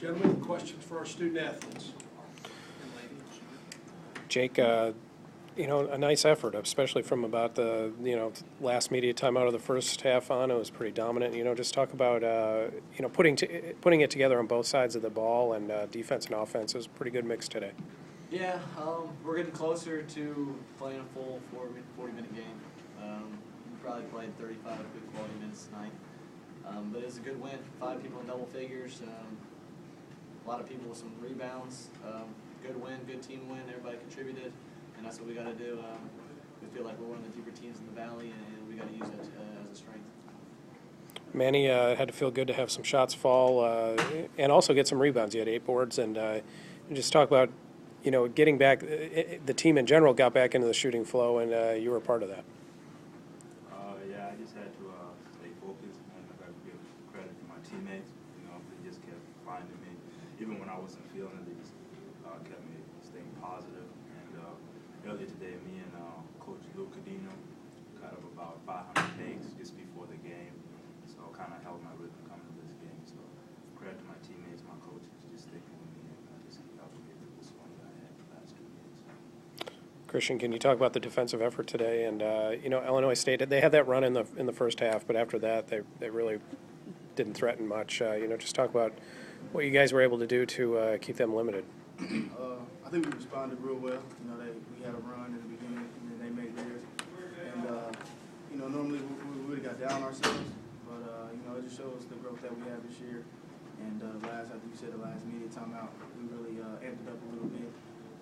Gentlemen, questions for our student athletes? Jake, a nice effort, especially from about the, last media time out of the first half on. It was pretty dominant. Just talk about, putting it together on both sides of the ball, and defense and offense. It was a pretty good mix today. Yeah, we're getting closer to playing a full 40-minute game. We probably played 35 good quality minutes tonight. But it was a good win. 5 people in double figures. A lot of people with some rebounds. Good win, good team win. Everybody contributed, and that's what we got to do. We feel like we're one of the deeper teams in the valley, and we got to use it as a strength. Manny had to feel good to have some shots fall and also get some rebounds. He had 8 boards, and just talk about, getting back. The team in general got back into the shooting flow, and you were a part of that. Yeah, I just had to stay focused, and I got to give credit to my teammates. They just kept finding me. Even when I wasn't feeling it, they just kept me staying positive. And earlier today, me and Coach Luke Cadino got up about 500 takes just before the game. So kind of held my rhythm coming to this game. So credit to my teammates, my coaches, just sticking with me and just helping me through this one that I had the last 2 years. Khristian, can you talk about the defensive effort today? And Illinois State, they had that run in the first half, but after that, they really didn't threaten much. Just talk about what you guys were able to do to keep them limited. I think we responded real well. We had a run in the beginning, and then they made theirs. And normally we would have got down ourselves, but it just shows the growth that we have this year. And after you said the last media timeout, we really amped it up a little bit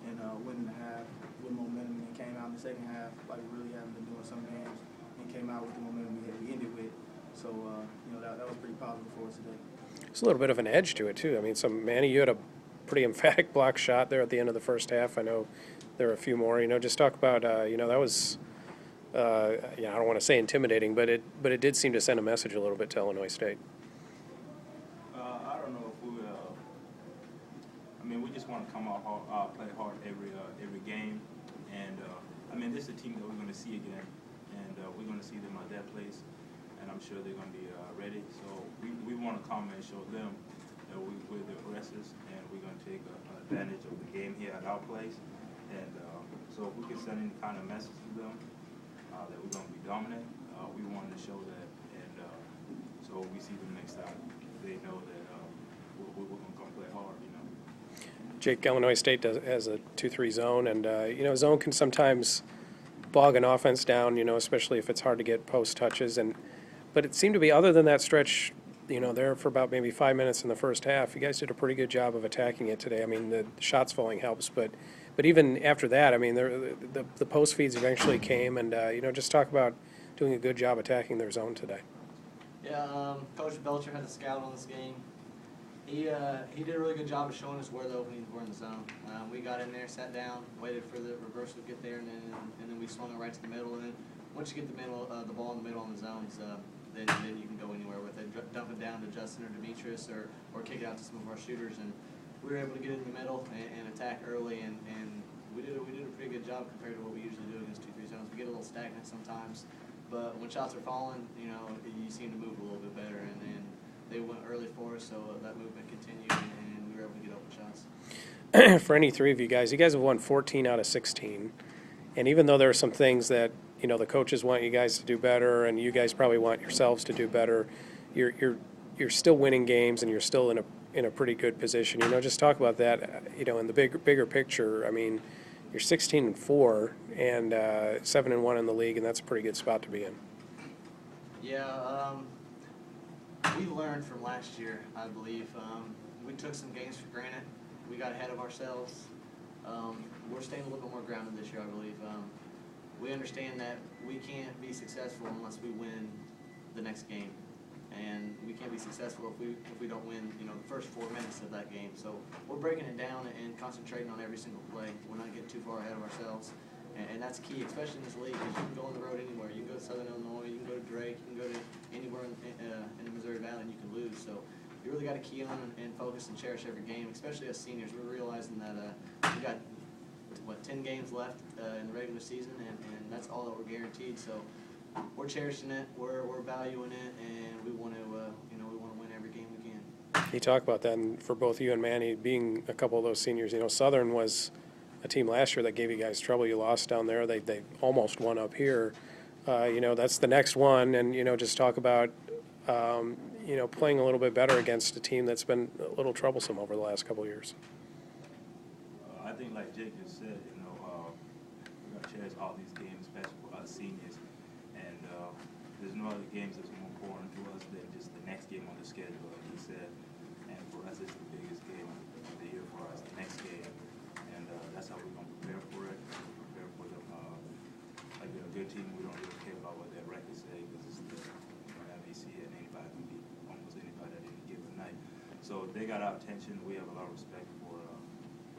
and went in the half with momentum, and came out in the second half like we really haven't been doing some games, and came out with the momentum we ended with. So that was pretty positive for us today. It's a little bit of an edge to it too. I mean, Manny, you had a pretty emphatic block shot there at the end of the first half. I know there were a few more. Just talk about that was I don't want to say intimidating, but it did seem to send a message a little bit to Illinois State. I don't know if we just want to come out hard, play hard every game, and this is a team that we're going to see again, and we're going to see them at their place, and I'm sure they're going to be ready. So we want to come and show them that we're the aggressors, and we're going to take advantage of the game here at our place, and so if we can send any kind of message to them that we're going to be dominant, we want to show that, and so we see them next time, they know that we're going to come play hard. Jake, Illinois State has a 2-3 zone, and zone can sometimes bog an offense down, especially if it's hard to get post touches. But it seemed to be, other than that stretch, there for about maybe 5 minutes in the first half, you guys did a pretty good job of attacking it today. I mean, the shots falling helps, but even after that, I mean, the post feeds eventually came, and just talk about doing a good job attacking their zone today. Yeah, Coach Belcher had a scout on this game. He did a really good job of showing us where the openings were in the zone. We got in there, sat down, waited for the reversal to get there, and then we swung it right to the middle. And then once you get the ball in the middle on the zones, then you can go anywhere with it. Dump it down to Justin or Demetrius, or kick it out to some of our shooters. And we were able to get in the middle and attack early, and we did a pretty good job compared to what we usually do against 2-3 zones. We get a little stagnant sometimes, but when shots are falling, you seem to move a little bit better, and they went early for us, so that movement continued, and we were able to get open shots. For any 3 of you guys have won 14 out of 16, and even though there are some things that the coaches want you guys to do better, and you guys probably want yourselves to do better, you're still winning games, and you're still in a pretty good position. Just talk about that. In the bigger picture. I mean, you're 16-4 and 7-1 in the league, and that's a pretty good spot to be in. Yeah. We learned from last year, I believe. We took some games for granted. We got ahead of ourselves. We're staying a little bit more grounded this year, I believe. We understand that we can't be successful unless we win the next game, and we can't be successful if we don't win, the first 4 minutes of that game. So we're breaking it down and concentrating on every single play. We're not getting too far ahead of ourselves. And that's key, especially in this league, because you can go on the road anywhere. You can go to Southern Illinois, you can go to Drake, you can go to anywhere in the Missouri Valley, and you can lose. So you really got to key on and focus and cherish every game, especially as seniors. We're realizing that we got 10 games left in the regular season, and that's all that we're guaranteed. So we're cherishing it, we're valuing it, and we want to win every game we can. You talk about that, and for both you and Manny, being a couple of those seniors, Southern was a team last year that gave you guys trouble. You lost down there. They almost won up here. That's the next one, and, just talk about, playing a little bit better against a team that's been a little troublesome over the last couple of years. I think like Jake just said, we're going to cherish all these games, especially for us seniors. And there's no other games that's more important to us than just the next game on the schedule, like he said. And for us, it's the biggest game of the year for us, the next game. And that's how we're going to prepare for it. Prepare for them. Like they're a good team, we don't really care about what their records say because it's the MAC and anybody can beat almost anybody at any given night. So they got our attention. We have a lot of respect for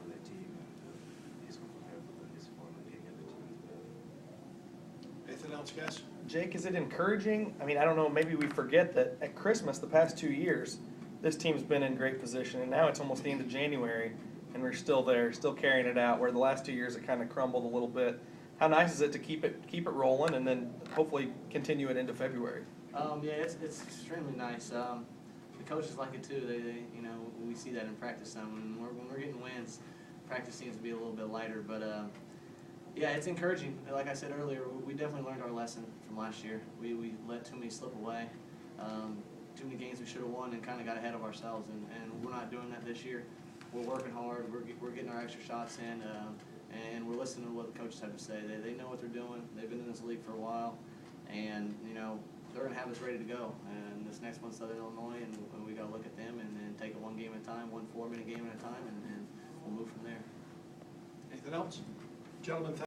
their team, and he's going to prepare for them as far as any other team is better. Anything else, guys? Jake, is it encouraging? I mean, I don't know, maybe we forget that at Christmas the past 2 years, this team's been in great position, and now it's almost the end of January, and we're still there, still carrying it out, where the last 2 years it kind of crumbled a little bit. How nice is it to keep it rolling and then hopefully continue it into February? Yeah, it's extremely nice. The coaches like it too. They we see that in practice. When we're getting wins, practice seems to be a little bit lighter. But yeah, it's encouraging. Like I said earlier, we definitely learned our lesson from last year. We let too many slip away. Too many games we should have won and kind of got ahead of ourselves. And we're not doing that this year. We're working hard. We're getting our extra shots in. And we're listening to what the coaches have to say. They know what they're doing. They've been in this league for a while, and they're going to have us ready to go. And this next one's Southern Illinois, and we got to look at them and then take it one game at a time, 1 4-minute game at a time, and we'll move from there. Anything else? Gentlemen,